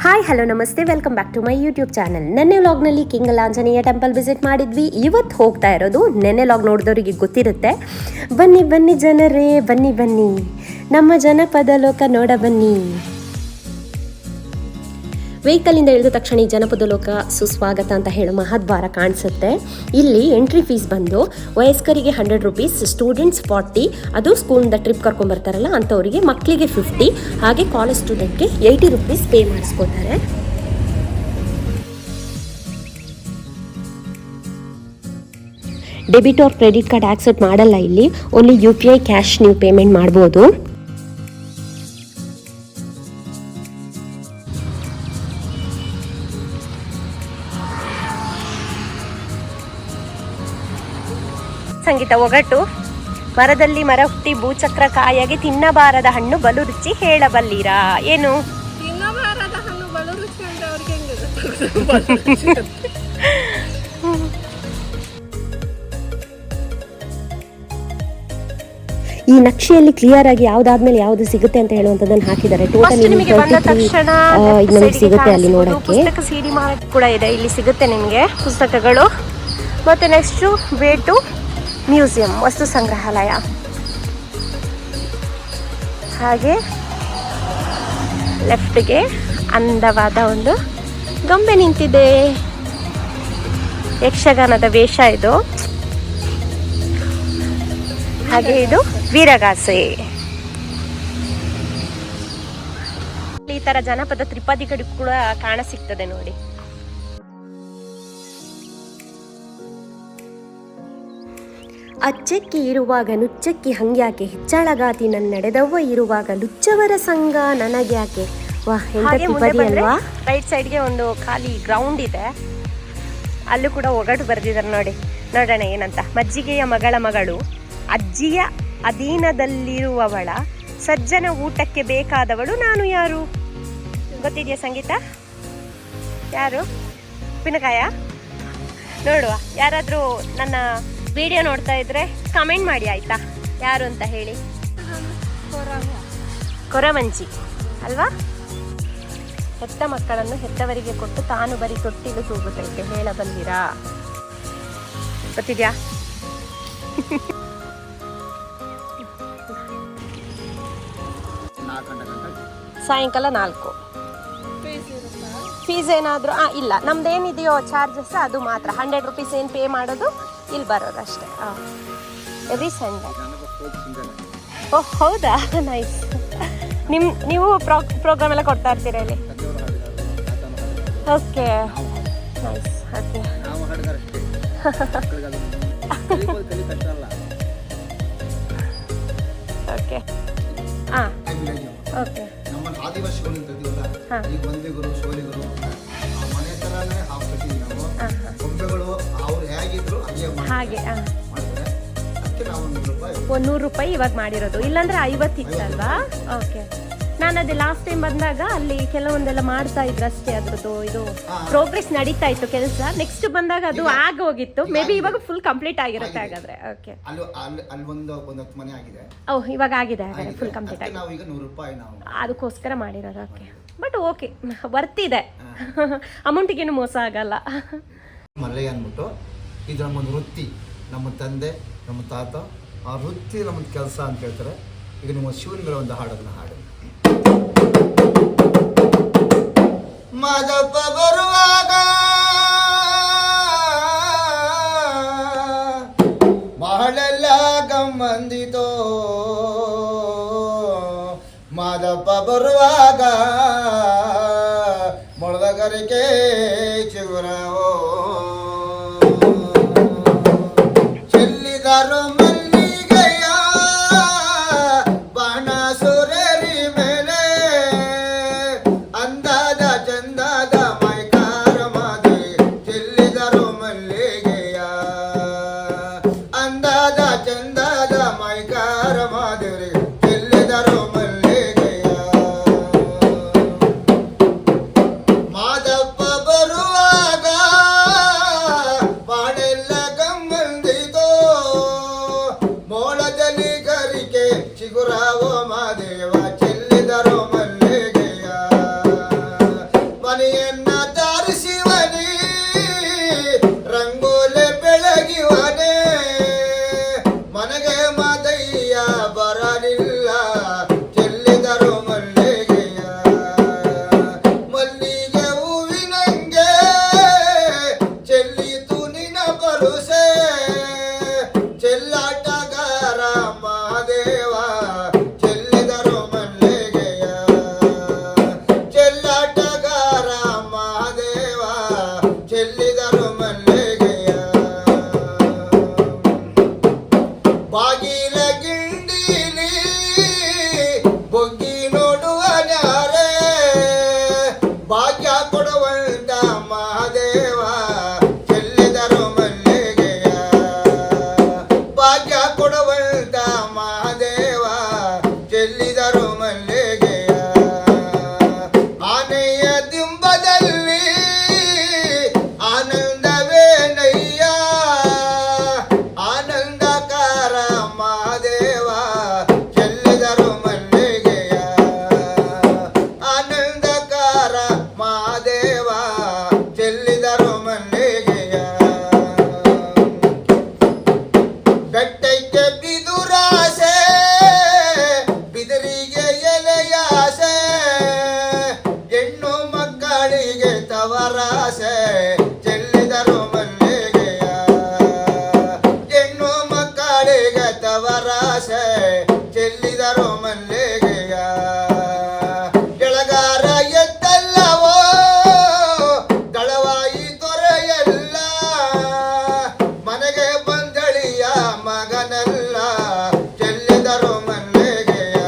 Hi hello namaste, welcome back to my YouTube channel. ನೆನ್ನೆ ವ್ಲಾಗ್ನಲ್ಲಿ Kingal Anjaneya temple visit ಮಾಡಿದ್ವಿ. ಇವತ್ತು ಹೋಗ್ತಾ ಇರೋದು, ನೆನ್ನೆ ವ್ಲಾಗ್ ನೋಡಿದವರಿಗೆ ಗೊತ್ತಿರುತ್ತೆ. ಬನ್ನಿ ಬನ್ನಿ ಜನರೇ, ಬನ್ನಿ ಬನ್ನಿ ನಮ್ಮ ಜನಪದ ಲೋಕ ನೋಡ ಬನ್ನಿ. ವೆಹಿಕಲಿಂದ ಇಳಿದ ತಕ್ಷಣ ಈ ಜನಪದ ಲೋಕ ಸುಸ್ವಾಗತ ಅಂತ ಹೇಳೋ ಮಹದ್ವಾರ ಕಾಣಿಸುತ್ತೆ. ಇಲ್ಲಿ ಎಂಟ್ರಿ ಫೀಸ್ ಬಂದು ವಯಸ್ಕರಿಗೆ 100 ರೂಪೀಸ್, ಸ್ಟೂಡೆಂಟ್ಸ್ 40, ಅದು ಸ್ಕೂಲಿಂದ ಟ್ರಿಪ್ ಕರ್ಕೊಂಡ್ಬರ್ತಾರಲ್ಲ ಅಂಥವರಿಗೆ, ಮಕ್ಕಳಿಗೆ 50, ಹಾಗೆ ಕಾಲೇಜ್ ಸ್ಟೂಡೆಂಟ್ಗೆ 80 ರೂಪೀಸ್ ಪೇ ಮಾಡಿಸ್ಕೋತಾರೆ. Debit or credit card accept ಮಾಡಲ್ಲ ಇಲ್ಲಿ, ಓನ್ಲಿ UPI ಕ್ಯಾಶ್ ನೀವು ಪೇಮೆಂಟ್ ಮಾಡ್ಬೋದು. ಸಂಗೀತ ಒಗಟು: ಮರದಲ್ಲಿ ಮರ ಹುಟ್ಟಿ ಭೂಚಕ್ರ ಕಾಯಾಗಿ, ತಿನ್ನಬಾರದ ಹಣ್ಣು ಬಲು ರುಚಿ ಹೇಳಬಲ್ಲಿರಾ? ಏನು ತಿನ್ನಬಾರದ ಹಣ್ಣು ಬಲು ರುಚಿ ಅಂದ್ರೆ ಅವ್ರಿಗೆ ಹೆಂಗೆ? ಈ ನಕ್ಷೆಯಲ್ಲಿ ಕ್ಲಿಯರ್ ಆಗಿ ಯಾವ್ದಾದ್ಮೇಲೆ ಯಾವ್ದು ಸಿಗುತ್ತೆ ಅಂತ ಹೇಳುವಂತದನ್ನ ಹಾಕಿದ್ದಾರೆ. ಟೋಟಲ್ ನಿಮಗೆ ಬಂದ ತಕ್ಷಣ ನಮಗೆ ಸಿಗುತ್ತೆ ಅಲ್ಲಿ ನೋಡಕ್ಕೆ. ಪುಸ್ತಕ ಸಿಡಿ ಮಾರಾಟ ಕೂಡ ಇದೆ, ಇಲ್ಲಿ ಸಿಗುತ್ತೆ ನಿಮಗೆ ಪುಸ್ತಕಗಳು. ಮತ್ತೆ ನೆಕ್ಸ್ಟ್ ವೇ ಟು ಮ್ಯೂಸಿಯಂ, ವಸ್ತು ಸಂಗ್ರಹಾಲಯ. ಹಾಗೆ ಲೆಫ್ಟ್ಗೆ ಅಂದವಾದ ಒಂದು ಗೊಂಬೆ ನಿಂತಿದೆ, ಯಕ್ಷಗಾನದ ವೇಷ ಇದು. ಹಾಗೆ ಇದು ವೀರಗಾಸೆ. ಈ ತರ ಜನಪದ ತ್ರಿಪದಿಗಳು ಕೂಡ ಕಾಣ ಸಿಗ್ತದೆ ನೋಡಿ. ಅಚ್ಚಕ್ಕಿ ಇರುವಾಗ ನುಚ್ಚಕ್ಕಿ ಹಂಗ್ಯಾಕೆ, ಹೆಚ್ಚಳಗಾತಿ ನನ್ನ ನಡೆದವ್ವ ಇರುವಾಗ ಲುಚ್ಚವರ ಸಂಘ ನನಗ್ಯಾಕೆ. ವಾಹ್, ಎಂತ ತ್ರಿಪದಿ ಅಲ್ವಾ. ರೈಟ್ ಸೈಡ್ಗೆ ಒಂದು ಖಾಲಿ ಗ್ರೌಂಡ್ ಇದೆ, ಅಲ್ಲೂ ಕೂಡ ಒಗಟು ಬರೆದಿದ್ದಾರೆ ನೋಡಿ. ನೋಡೋಣ ಏನಂತ. ಮಜ್ಜಿಗೆಯ ಮಗಳ ಮಗಳು, ಅಜ್ಜಿಯ ಅಧೀನದಲ್ಲಿರುವವಳ, ಸಜ್ಜನ ಊಟಕ್ಕೆ ಬೇಕಾದವಳು, ನಾನು ಯಾರು? ಗೊತ್ತಿದೆಯಾ ಸಂಗೀತ? ಯಾರು? ಉಪ್ಪಿನಕಾಯ? ನೋಡುವ, ಯಾರಾದರೂ ನನ್ನ ವಿಡಿಯೋ ನೋಡ್ತಾ ಇದ್ರೆ ಕಮೆಂಟ್ ಮಾಡಿ ಆಯ್ತಾ, ಯಾರು ಅಂತ ಹೇಳಿ. ಕೊರವಂಜಿ ಅಲ್ವಾ? ಹೆತ್ತ ಮಕ್ಕಳನ್ನು ಹೆತ್ತವರಿಗೆ ಕೊಟ್ಟು ತಾನು ಬರೀ ತೊಟ್ಟಿಲು ತೂಗುತ್ತೈತೆ ಹೇಳಬಲ್ಲಿರಾ? ಗೊತ್ತಿದ್ಯಾ? ಸಾಯಂಕಾಲ 4. ಫೀಸ್ ಏನಾದರೂ ಇಲ್ಲ, ನಮ್ದು ಏನಿದೆಯೋ ಚಾರ್ಜಸ್ ಅದು ಮಾತ್ರ. 100 ರೂಪೀಸ್ ಏನು ಪೇ ಮಾಡೋದು, ಇಲ್ಲಿ ಬರೋದು ಅಷ್ಟೇ. Every Sunday. ಓಹ್ ಹೌದಾ, ನೈಸ್. ನೀವು ಪ್ರೋಗ್ರಾಮ್ ಎಲ್ಲ ಕೊಡ್ತಾ ಇರ್ತೀರಾ ಇಲ್ಲಿ? Okay, nice. Okay, okay. ಹಾಂ, ಓಕೆ. ನಮ್ಮ ಆದಿವಾಸಿಗಳು ಇರ್ತಿದ್ವಲ್ಲ, ಈ ಗೊಂಬೆಗಳು, ಶೋಲೆಗಳು ಮನೆ ಥರನೇ ಹಾಕ್ಬಿಟ್ಟಿದ್ವಿ ನಾವು. ಗೊಂಬೆಗಳು ಅವ್ರು ಹೇಗಿದ್ರು ಹಾಗೆ ಮಾಡಿದ್ರೆ ಅದಕ್ಕೆ ನಾವು 100 ರೂಪಾಯಿ ಇವಾಗ ಮಾಡಿರೋದು. ಇಲ್ಲಾಂದ್ರೆ 50 ಇತ್ತಲ್ವಾ? ಓಕೆ. ನಾನು ಅದೇ ಲಾಸ್ಟ್ ಟೈಮ್ ಬಂದಾಗ ಅಲ್ಲಿ ಕೆಲವೊಂದೆಲ್ಲ ಮಾಡ್ತಾ ಇದ್ರು ಅಷ್ಟೇ, ಅದ್ರದ್ದು ಇದು ಪ್ರೋಗ್ರೆಸ್ ನಡೀತಾ ಇತ್ತು ಕೆಲಸ. ನೆಕ್ಸ್ಟ್ ಬಂದಾಗ ಅದು ಆಗೋಗಿತ್ತು. ಮೇ ಬಿ ಇವಾಗ ಫುಲ್ ಕಂಪ್ಲೀಟ್ ಆಗಿರುತ್ತೆ ಹಾಗಾದ್ರೆ. ಓಕೆ, ಅಲ್ಲಿ ಒಂದು ಮನೆ ಆಗಿದೆ. ಓಹ್, ಇವಾಗ ಆಗಿದೆ ಹಾಗಾದ್ರೆ, ಫುಲ್ ಕಂಪ್ಲೀಟ್ ಆಗಿದೆ. ನಾವು ಈಗ 100 ರೂಪಾಯಿ ನಾವು ಅದಕ್ಕೋಸ್ಕರ ಮಾಡಿರೋದು. ಓಕೆ, ಬಟ್ ಓಕೆ, ವರ್ತಿದೆ. ಅಮೌಂಟಿಗೇನು ಮೋಸ ಆಗಲ್ಲ. ಮಲ್ಲಯ್ಯ ಅಂದ್ಬಿಟ್ಟು ಇದು ನಮ್ಮೊಂದು ವೃತ್ತಿ. ನಮ್ಮ ತಂದೆ, ನಮ್ಮ ತಾತ ಆ ವೃತ್ತಿ ನಮ್ಮದು ಕೆಲಸ ಅಂತ ಹೇಳ್ತಾರೆ. ಈಗ ನಿಮ್ಮ ಶಿವನ್ಗಳ ಒಂದು ಹಾಡೋದನ್ನ ಹಾಡು. ಮಾದಪ್ಪ ಬರುವಾಗ ಮಹಳೆಲ್ಲ ಗಮ್ಮಂದಿತೋ, ಮಾದಪ್ಪ ಬರುವಾಗ ಮೊಳದಗರಿಕೆ ಚಿಗುರವೋ, ಚೆಲ್ಲಿದರು ಮಲ್ಲಿಗೆಯ ಬಾಣ ಸೂರ್ಯರಿ ಮೇಲೆ, ಅಂದಾದ ಚಂದಾದ ಮೈಕಾರ ಮಾದೆ ಚೆಲ್ಲಿದರು ಮಲ್ಲಿಗೆಯ, ಅಂದಾದ ಚಂದಾದ ಮೈಕಾರ ಮಾದೇವ್ರಿ ಚೆಲ್ಲಿದರು ಮಲ್ಲಿಗೆಯ. ಮಾದಪ್ಪ ಬರುವಾಗ ಚೆಲ್ಲಿದರು ಮಲ್ಲಿಗೆಯ ಆನಂದಕಾರ ಮಾದೇವ ಚೆಲ್ಲಿದರು ಮಲ್ಲಿಗೆಯ ಬೆಟ್ಟಕ್ಕೆ ಬಿದುರಾಸೆ ಬಿದರಿಗೆ ಎಲೆಯಾಸೆ ಹೆಣ್ಣು ಮಕ್ಕಳಿಗೆ ತವರಾಸೆ ಚೆಲ್ಲಿದರು ಮಲ್ಲಿಗೆಯ ಹೆಣ್ಣು ಮಕ್ಕಳಿಗೆ ತವರಾಸೆ ಚೆಲ್ಲಿದರು ಮಲ್ಲಿಗೆಯ ಕೆಳಗಾರ ಎದ್ದಲ್ಲವೋ ದಳವಾಯಿ ತೊರೆಯಲ್ಲ ಮನೆಗೆ ಬಂದಳಿಯ ಮಗನಲ್ಲ ಚೆಲ್ಲಿದರು ಮಲ್ಲಿಗೆಯ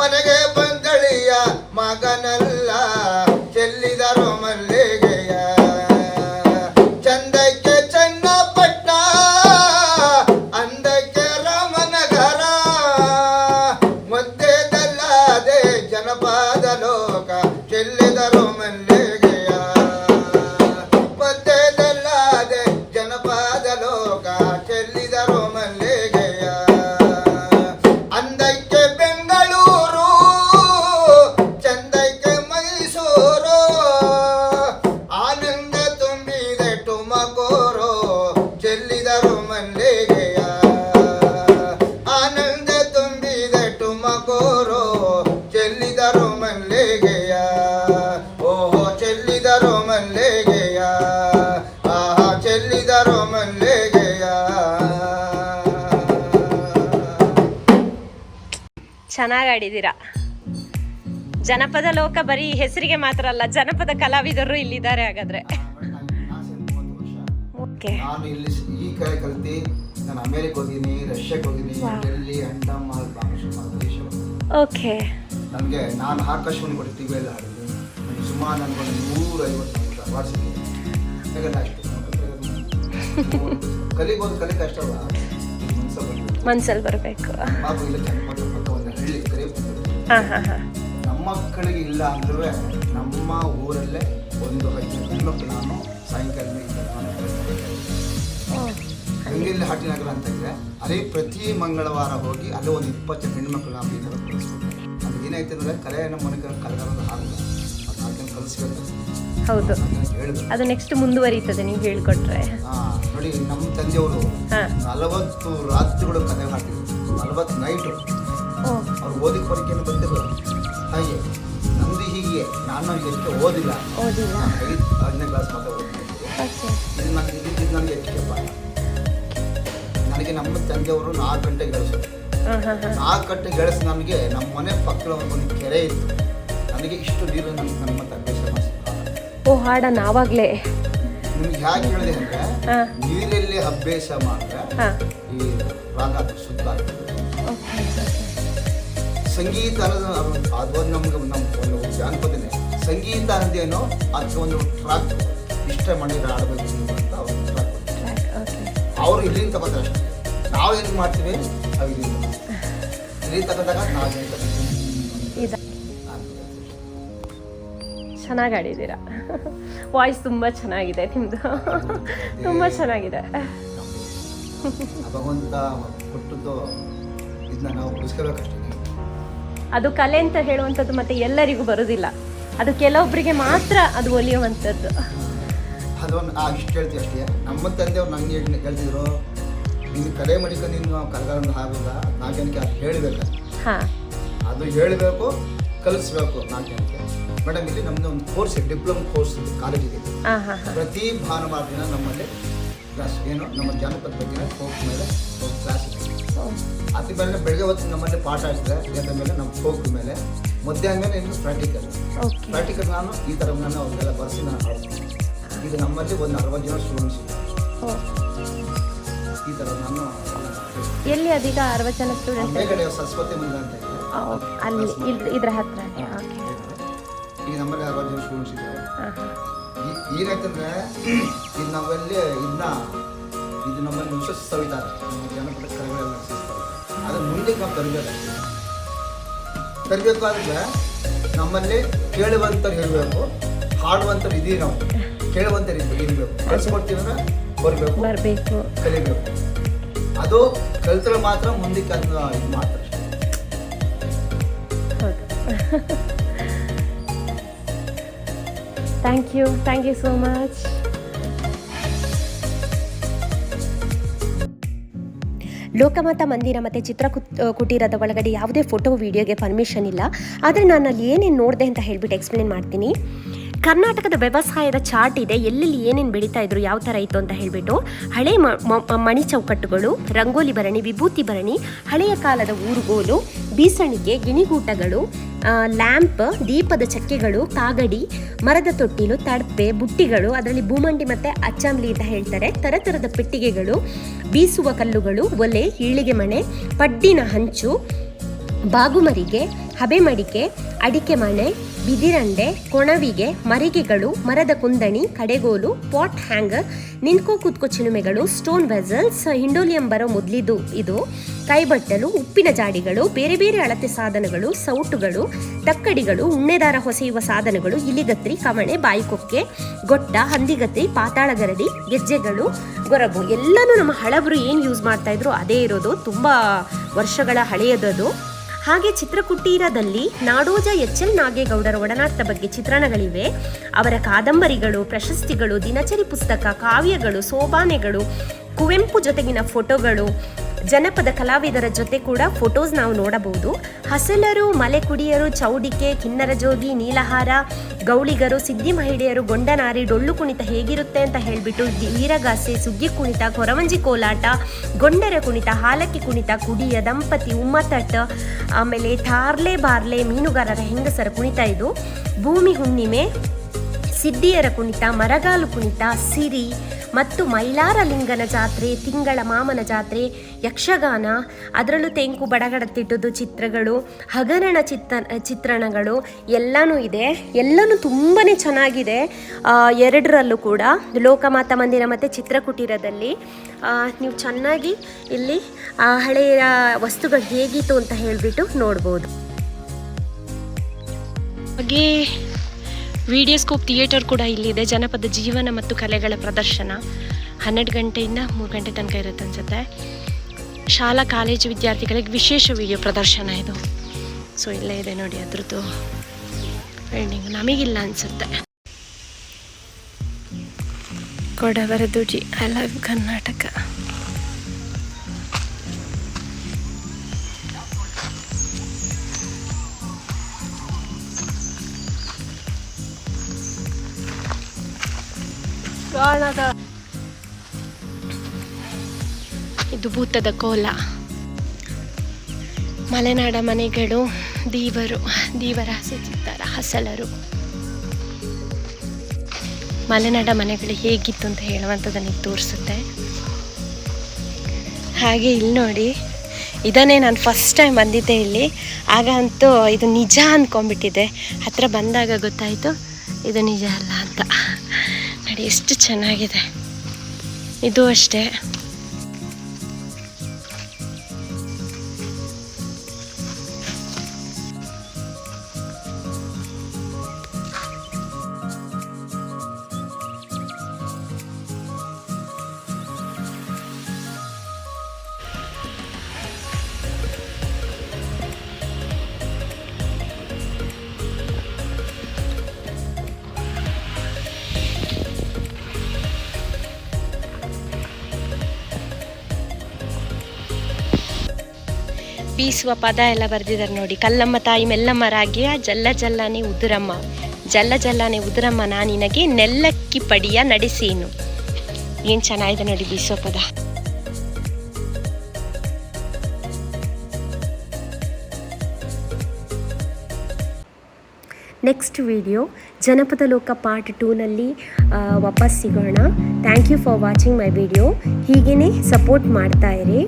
ಮನೆಗೆ ಬಂದಳಿಯ ಮಗನಲ್ಲ ಚೆಲ್ಲಿದರು ಮಲ್ಲಿಗೆಯ ಚಂದಕ್ಕೆ ಚನ್ನಪಟ್ಟ ಅಂದಕ್ಕೆ ರಾಮನಗರ ಮಧ್ಯದಲ್ಲದೆ ಜನಪದ ಲೋಕ ಚೆಲ್ಲಿದರು ಮಲ್ಲಿಗೆಯ ಮಧ್ಯದಲ್ಲದೆ ಜನಪದ ಲೋಕ ಚೆಲ್ಲಿದರು ಮಲ್ಲಿಗೆಯ ಅಂದಕ್ಕೆ ಬೆಂಗಳೂರು ಚಂದಕ್ಕೆ ಮೈಸೂರು ಆನಂದ ತುಂಬಿದೆ ತುಮಕೂರು ಚೆಲ್ಲಿದರು ಮಲ್ಲಿಗೆಯ ಆನಂದ ತುಂಬಿದೆ ತುಮಕೂರು ಚೆಲ್ಲಿದರು ಮಲ್ಲಿಗೆಯ ಓಹೋ ಚೆಲ್ಲಿದರು ಮಲ್ಲಿಗೆಯ ಆಹಾ ಚೆಲ್ಲಿದರು ಮಲ್ಲಿಗೆಯ ಚೆನ್ನಾಗಿ ಆಡಿದ್ದೀರಾ. ಜನಪದ ಲೋಕ ಬರೀ ಹೆಸರಿಗೆ ಮಾತ್ರ ಅಲ್ಲ, ಜನಪದ ಕಲಾವಿದರು ಇಲ್ಲಿದ್ದಾರೆ ಹಾಗಾದ್ರೆ. ಓಕೆ. ನಾನು ಇಲ್ಲಿ ಈ ಕಡೆ ಕಲ್ತಿ ನಾನು ಅಮೇರಿಕ ಹೋಗಿನಿ, ರಷ್ಯಾಕ್ಕೆ ಹೋಗಿನಿ, ಡೆಲ್ಲಿ, ಅಂಡಮಾನ್, ಬಾಂಗ್ಲಾದೇಶ. ಓಕೆ. ನನಗೆ ನಾನು ಆಕಾಶವಾಣಿ ಕೊಟ್ಟು ಟಿ ವಿಯಲ್ಲಿ ಹಾಡಿದ್ದೀನಿ. ನನಗೆ ಸುಮಾರು ನನಗೊಂದು 150 ಅವಾರ್ಡ್ಸ್ ಇದೆ. ಹೇಗಲ್ಲ ಅಷ್ಟು ಕಲಿಬೋದು, ಕಲಿ ಕಷ್ಟವ ಮನ್ಸಲ್ಲಿ ಬರಬೇಕು. ಪಾಪ ಇಲ್ಲ ಚನ್ನಪಟ್ಟಣ ಪಕ್ಕ ಒಂದು ಹಳ್ಳಿ ಕಲಿಯಬಹುದು. ಹಾಂ ಹಾಂ ಹಾಂ. ನಮ್ಮ ಮಕ್ಕಳಿಗೆ ಇಲ್ಲ ಅಂದ್ರೂ ನಮ್ಮ ಊರಲ್ಲೇ ಒಂದು 5 ಹೆಣ್ಮಕ್ಳು ನಾನು ಸಾಯಂಕಾಲ ಗಂಗೆಲ್ಲಿ ಹಾಟಿನಗರ ಅಂತ ಇದೆ, ಅಲ್ಲಿ ಪ್ರತಿ ಮಂಗಳವಾರ ಹೋಗಿ ಅಲ್ಲಿ ಒಂದು 20 ಹೆಣ್ಮಕ್ಳು ನಾವು ಈ ಥರ ಕಲಿಸ್ಬೇಕು. ಅದು ಏನಾಯ್ತು ಅಂದರೆ ಕಲೆಯನ್ನು ಮನೆಗೆ ಕಲೆಗಾರದ ಹಾಡಿಲ್ಲ, ಅದು ಹಾಕಿ ಕಲಿಸ್ಬೇಕು. ಹೌದು, ಹೇಳ್ಬೇಕು. ಅದು ನೆಕ್ಸ್ಟ್ ಮುಂದುವರಿತದೆ ನೀವು ಹೇಳ್ಕೊಟ್ರೆ. ನೋಡಿ, ನಮ್ಮ ತಂದೆಯವರು 40 ರಾತ್ರಿಗಳು ಕತೆ ಹಾಡ್ತಿದ್ರು, 40 ನೈಟು. ಅವ್ರು ಓದಿಗೆ ಪರೀಕ್ಷೆಯನ್ನು ಬಂದಿದ್ರು. ಹಾಗೆ ನಮ್ದು ಹೀಗೆ ನಾನು ಎಷ್ಟು ಓದಿಲ್ಲ, 5ನೇ ಕ್ಲಾಸ್ ಮಾತ್ರ ಓದ್ತಿದ್ದೆ. ಇದು ನನಗೆ ಹೆಚ್ಚಿಗೆ ಪಾಠ. ನನಗೆ ನಮ್ಮ ತಂದೆಯವರು 4 ಗಂಟೆಗೆ ಗಳಿಸೋದು. 4 ಗಂಟೆಗೆ ಗಳಿಸಿ ನಮಗೆ ನಮ್ಮ ಮನೆ ಪಕ್ಕದ ಒಂದು ಕೆರೆ ಇತ್ತು. ನನಗೆ ಇಷ್ಟು ನೀರು ನಮ್ಮ ತಂದೆ ಶ್ರಮ. ಓ, ಹಾಡ ನಾವಾಗಲೇ ನಿಮ್ಗೆ ಯಾಕೆ ಹೇಳಿದೆ ಅಂದರೆ ನೀರಲ್ಲಿ ಅಭ್ಯಾಸ ಮಾಡಿದ್ರೆ ಈ ರಾಗ ಶುದ್ಧ ಆಗ್ತದೆ. ಸಂಗೀತ ಅನ್ನೋದು ಅದೊಂದು ನಮ್ಗೆ ಒಂದು ಜಾನಪದನೇ. ಸಂಗೀತ ಅನ್ನೋದೇನೋ ಅದಕ್ಕೆ ಒಂದು ಟ್ರಾಕ್ ಇಷ್ಟ ಮಾಡಿದ್ರೆ ಆಡಬೇಕು ಅಂತ ಅವ್ರು ಟ್ರಾಕ್ ಅವರು ಇಲ್ಲಿಂದ ತಗೋತಾರೆ ಅಷ್ಟೇ. ನಾವು ಏನು ಮಾಡ್ತೀವಿ ಅವು ಇಲ್ಲಿ ತಗೊಂಡಾಗ ನಾವು ಚೆನ್ನಾಗಿ ಆಡಿದ್ದೀರಾ. ವಾಯ್ಸ್ ತುಂಬ ಚೆನ್ನಾಗಿದೆ ನಿಮ್ಮದು, ತುಂಬ ಚೆನ್ನಾಗಿದೆ. ಭಗವಂತ ಕೊಟ್ಟದ್ದು ಇದನ್ನ ನಾವು ಉಳಿಸ್ಕೋಬೇಕಷ್ಟೇ. ಅದು ಕಲೆ ಅಂತ ಹೇಳುವಂಥದ್ದು ಮತ್ತೆ ಎಲ್ಲರಿಗೂ ಬರೋದಿಲ್ಲ, ಅದು ಕೆಲವೊಬ್ಬರಿಗೆ ಮಾತ್ರ ಅದು ಒಲಿಯುವಂಥದ್ದು. ಅದೊಂದು ಇಷ್ಟು ಹೇಳ್ತೀವಿ ಅಷ್ಟೇ. ನಮ್ಮ ತಂದೆಯವ್ರು ನಂಗೆ ಹೇಳ್ತಿದ್ರು, ನೀನು ಕಲೆ ಮಾಡಿಕೊಂಡು ನೀನು ಕಲೆಗಾರಂತ ಆಗಿಲ್ಲ, 4 ಜನಕ್ಕೆ ಅದು ಹೇಳಬೇಕು. ಹಾಂ, ಅದು ಹೇಳಬೇಕು, ಕಲಿಸ್ಬೇಕು 4 ಜನಕ್ಕೆ. ಮೇಡಮ್, ಇಲ್ಲಿ ನಮ್ಮದು ಒಂದು ಕೋರ್ಸ್, ಡಿಪ್ಲೊಮಾ ಕೋರ್ಸ್ ಕಾಲೇಜ್ ಇದೆ. ಪ್ರತಿ ಭಾನುವಾರ ದಿನ ನಮ್ಮಲ್ಲಿ ಕ್ಲಾಸ್ ಏನು ನಮ್ಮ ಜಾನಪದ ಬಗ್ಗೆ ಫೋಕ್ ಮೇಲೆ ಒಂದು ಕ್ಲಾಸ್ ಇದೆ. ಅದ್ರ ಮೇಲೆ ಬೆಳಗ್ಗೆ ಹೊತ್ತು ನಮ್ಮಲ್ಲಿ ಪಾಠ ಇರ್ತದೆ. ಅದ್ರ ಮೇಲೆ ನಮ್ಮ ಫೋಕ್ ಮೇಲೆ ಮಧ್ಯಾಹ್ನ ಮೇಲೆ ಇನ್ನು ಪ್ರಾಕ್ಟಿಕಲ್ ನಾನು ಈ ಥರ ನಾನು ಅವ್ರಿಗೆಲ್ಲ ಬರ್ಸಿ ನಾನು ಆಡಿಸ್ತೀನಿ. ಈಗ ನಮ್ಮಲ್ಲಿ ಒಂದು 60 ಜನ ಸ್ಟೂಡೆಂಟ್ಸ್ ಇದೆ. ಈ ಥರ ನಾನು ಎಲ್ಲಿ ಅದೀಗ 60 ಜನ ಸ್ಟೂಡೆಂಟ್ಸ್ ಮೇಲ್ಗಡೆ ಸರಸ್ವತಿ ಮಂದಿರ ಅಂತ ಇದೆ, ಅಲ್ಲಿ ಇದ್ರ ಹತ್ರ. ಈಗ ನಮ್ಮಲ್ಲಿ 60 ಜನ ಸ್ಟೂಡೆಂಟ್ಸ್ ಇದ್ದಾರೆ. ಏನಾಯ್ತಂದ್ರೆ ಇದು ನಾವಲ್ಲಿ ಇದು ನಮ್ಮಲ್ಲಿ ವಿಶ್ವಸಿಸ್ತಾವಿದ್ದಾರೆ, ನಮ್ಮ ಜನಪದ ಕಲೆಗಳೆಲ್ಲ ನಡೆಸಿಸ್ತಾರೆ. ಅದನ್ನು ಮುಂದಕ್ಕೆ ನಾವು ತರಬೇಕಾದ್ರೆ ನಮ್ಮಲ್ಲಿ ಕೇಳುವಂಥವ್ರು ಹೇಳಬೇಕು, ಹಾಡುವಂಥವ್ರು ಇದೀವಿ. ನಾವು ಕೇಳುವಂಥವ್ರು ಇರಬೇಕು, ಕಳಿಸ್ಕೊಡ್ತೀವಂದ್ರೆ ಬರಬೇಕು, ಕಲಿಬೇಕು. ಅದು ಕಲಿತರೆ ಮಾತ್ರ ಮುಂದಕ್ಕೆ ಅದನ್ನ ಇದು ಮಾಡ್ತಾರೆ. Thank you so much. ಲೋಕಮಾತಾ ಮಂದಿರ ಮತ್ತು ಕುಟೀರದ ಒಳಗಡೆ ಯಾವುದೇ ಫೋಟೋ ವಿಡಿಯೋಗೆ ಪರ್ಮಿಷನ್ ಇಲ್ಲ. ಆದರೆ ನಾನು ಅಲ್ಲಿ ಏನೇನು ನೋಡಿದೆ ಅಂತ ಹೇಳ್ಬಿಟ್ಟು ಎಕ್ಸ್ಪ್ಲೇನ್ ಮಾಡ್ತೀನಿ. ಕರ್ನಾಟಕದ ವ್ಯವಸಾಯದ ಚಾರ್ಟ್ ಇದೆ, ಎಲ್ಲೆಲ್ಲಿ ಏನೇನು ಬೆಳೀತಾ ಇದ್ರು, ಯಾವ ಥರ ಇತ್ತು ಅಂತ ಹೇಳಿಬಿಟ್ಟು. ಹಳೆ ಮಣಿ ಚೌಕಟ್ಟುಗಳು, ರಂಗೋಲಿ ಭರಣಿ, ವಿಭೂತಿ ಭರಣಿ, ಹಳೆಯ ಕಾಲದ ಊರುಗೋಲು, ಬೀಸಣಿಗೆ, ಗಿಣಿಗೂಟಗಳು, ಲ್ಯಾಂಪ್, ದೀಪದ ಚಕ್ಕೆಗಳು, ಕಾಗಡಿ, ಮರದ ತೊಟ್ಟಿಲು, ತಡಪೆ, ಬುಟ್ಟಿಗಳು, ಅದರಲ್ಲಿ ಭೂಮಂಡಿ ಮತ್ತು ಅಚ್ಚಂಬ್ಲಿ ಅಂತ ಹೇಳ್ತಾರೆ, ಥರದ ಪೆಟ್ಟಿಗೆಗಳು, ಬೀಸುವ ಕಲ್ಲುಗಳು, ಒಲೆ, ಈಳಿಗೆ ಮಣೆ, ಪಡ್ಡಿನ ಹಂಚು, ಬಾಗುಮರಿಗೆ, ಹಬೆ ಮಡಿಕೆ, ಅಡಿಕೆ ಮಣೆ, ಬಿದಿರಂಡೆ, ಕೊಣವಿಗೆ, ಮರಿಗೆಗಳು, ಮರದ ಕುಂದಣಿ, ಕಡೆಗೋಲು, ಪಾಟ್ ಹ್ಯಾಂಗರ್, ನಿಂತ್ಕೋ ಕೂತ್ಕೋ ಚಿಲುಮೆಗಳು, ಸ್ಟೋನ್ ವೆಸಲ್ಸ್, ಹಿಂಡೋಲಿಯಂ ಬರೋ ಮೊದಲಿದು ಇದು, ಕೈಬಟ್ಟಲು, ಉಪ್ಪಿನ ಜಾಡಿಗಳು, ಬೇರೆ ಬೇರೆ ಅಳತೆ ಸಾಧನಗಳು, ಸೌಟುಗಳು, ತಕ್ಕಡಿಗಳು, ಉಣ್ಣೆದಾರ ಹೊಸೆಯುವ ಸಾಧನಗಳು, ಇಲಿಗತ್ರಿ, ಕವಣೆ, ಬಾಯಿಕೊಕ್ಕೆ, ಗೊಟ್ಟ, ಹಂದಿಗತ್ರಿ, ಪಾತಾಳಗರಡಿ, ಗೆಜ್ಜೆಗಳು, ಗೊರಬು, ಎಲ್ಲನೂ ನಮ್ಮ ಹಳಬರು ಏನು ಯೂಸ್ ಮಾಡ್ತಾ ಇದ್ರು ಅದೇ ಇರೋದು, ತುಂಬ ವರ್ಷಗಳ ಹಳೆಯದದು. ಹಾಗೆ ಚಿತ್ರಕುಟೀರದಲ್ಲಿ ನಾಡೋಜ ಎಚ್.ಎಲ್. ನಾಗೇಗೌಡರ ಒಡನಾಟದ ಬಗ್ಗೆ ಚಿತ್ರಣಗಳಿವೆ. ಅವರ ಕಾದಂಬರಿಗಳು, ಪ್ರಶಸ್ತಿಗಳು, ದಿನಚರಿ ಪುಸ್ತಕ, ಕಾವ್ಯಗಳು, ಸೋಬಾನೆಗಳು, ಕುವೆಂಪು ಜೊತೆಗಿನ ಫೋಟೋಗಳು, ಜನಪದ ಕಲಾವಿದರ ಜೊತೆ ಕೂಡ ಫೋಟೋಸ್ ನಾವು ನೋಡಬಹುದು. ಹಸಲರು, ಮಲೆಕುಡಿಯರು, ಚೌಡಿಕೆ, ಕಿನ್ನರ ಜೋಗಿ, ನೀಲಹಾರ, ಗೌಳಿಗರು, ಸಿದ್ಧಿ ಮಹಿಳೆಯರು, ಗೊಂಡನಾರಿ, ಡೊಳ್ಳು ಕುಣಿತ ಹೇಗಿರುತ್ತೆ ಅಂತ ಹೇಳಿಬಿಟ್ಟು, ವೀರಗಾಸೆ, ಸುಗ್ಗಿ ಕುಣಿತ, ಕೊರವಂಜಿ ಕೋಲಾಟ, ಗೊಂಡರ ಕುಣಿತ, ಹಾಲಕ್ಕಿ ಕುಣಿತ, ಕುಡಿಯ ದಂಪತಿ, ಉಮ್ಮತಟ್, ಆಮೇಲೆ ತಾರ್ಲೆ ಬಾರ್ಲೆ, ಮೀನುಗಾರರ ಹೆಂಗಸರ ಕುಣಿತ ಇದು, ಭೂಮಿ ಹುಣ್ಣಿಮೆ, ಸಿದ್ಧಿಯರ ಕುಣಿತ, ಮರಗಾಲು ಕುಣಿತ, ಸಿರಿ ಮತ್ತು ಮೈಲಾರಲಿಂಗನ ಜಾತ್ರೆ, ತಿಂಗಳ ಮಾಮನ ಜಾತ್ರೆ, ಯಕ್ಷಗಾನ, ಅದರಲ್ಲೂ ತೆಂಕು ಬಡಗಡತಿಟ್ಟದು ಚಿತ್ರಗಳು, ಹಗರಣ ಚಿತ್ರಣಗಳು ಎಲ್ಲನೂ ಇದೆ. ಎಲ್ಲನೂ ತುಂಬಾ ಚೆನ್ನಾಗಿದೆ ಎರಡರಲ್ಲೂ ಕೂಡ, ಲೋಕಮಾತಾ ಮಂದಿರ ಮತ್ತು ಚಿತ್ರಕುಟೀರದಲ್ಲಿ. ನೀವು ಚೆನ್ನಾಗಿ ಇಲ್ಲಿ ಹಳೆಯ ವಸ್ತುಗಳು ಹೇಗಿತ್ತು ಅಂತ ಹೇಳಿಬಿಟ್ಟು ನೋಡ್ಬೋದು. ಹಾಗೆ ವಿಡಿಯೋಸ್ಕೋಪ್ ಥಿಯೇಟರ್ ಕೂಡ ಇಲ್ಲಿದೆ. ಜನಪದ ಜೀವನ ಮತ್ತು ಕಲೆಗಳ ಪ್ರದರ್ಶನ 12 ಗಂಟೆಯಿಂದ 3 ಗಂಟೆ ತನಕ ಇರುತ್ತೆ ಅನ್ಸುತ್ತೆ. ಶಾಲಾ ಕಾಲೇಜು ವಿದ್ಯಾರ್ಥಿಗಳಿಗೆ ವಿಶೇಷ ವಿಡಿಯೋ ಪ್ರದರ್ಶನ ಇದು. ಸೊ ಇಲ್ಲೇ ಇದೆ ನೋಡಿ ಅದ್ರದ್ದು ಪೇಂಟಿಂಗ್. ನಮಗಿಲ್ಲ ಅನಿಸುತ್ತೆ. ಕೊಡವರದುಜಿ, ಐ ಲವ್ ಕರ್ನಾಟಕ. ಇದು ಭೂತದ ಕೋಲ. ಮಲೆನಾಡ ಮನೆಗಳು, ದೀವರ ಚಿತ್ತಾರ, ಹಸಲರು. ಮಲೆನಾಡ ಮನೆಗಳು ಹೇಗಿತ್ತು ಅಂತ ಹೇಳುವಂಥದ್ದನ್ನು ತೋರಿಸುತ್ತೆ. ಹಾಗೆ ಇಲ್ಲಿ ನೋಡಿ, ಇದನ್ನೇ ನಾನು ಫಸ್ಟ್ ಟೈಮ್ ಬಂದಿದ್ದೆ ಇಲ್ಲಿ. ಆಗ ಅಂತೂ ಇದು ನಿಜ ಅಂದ್ಕೊಂಡ್ಬಿಟ್ಟಿದ್ದೆ. ಹತ್ರ ಬಂದಾಗ ಗೊತ್ತಾಯಿತು ಇದು ನಿಜ ಅಲ್ಲ ಅಂತ. ನೋಡಿ ಎಷ್ಟು ಚೆನ್ನಾಗಿದೆ. ಇದು ಅಷ್ಟೇ. ಬೀಸುವ ಪದ ಎಲ್ಲ ಬರೆದಿದ್ದಾರೆ ನೋಡಿ. ಕಲ್ಲಮ್ಮ ತಾಯಿ ಮೆಲ್ಲಮ್ಮ ರಾಗಿಯ ಜಲ್ಲ ಜಲ್ಲನೆ ಉದುರಮ್ಮ, ಜಲ್ಲ ಜಲ್ಲನೆ ಉದುರಮ್ಮ ನಾನಿನಗೆ ನೆಲ್ಲಕ್ಕಿ ಪಡಿಯ ನಡೆಸೀನು. ಏನು ಚೆನ್ನಾಗಿದೆ ನೋಡಿ ಬೀಸುವ ಪದ. ನೆಕ್ಸ್ಟ್ ವಿಡಿಯೋ ಜನಪದ ಲೋಕ ಪಾರ್ಟ್ 2ನಲ್ಲಿ ವಾಪಸ್ ಸಿಗೋಣ. Thank you for watching my video. ಹೀಗೇ ಸಪೋರ್ಟ್ ಮಾಡ್ತಾ ಇರಿ.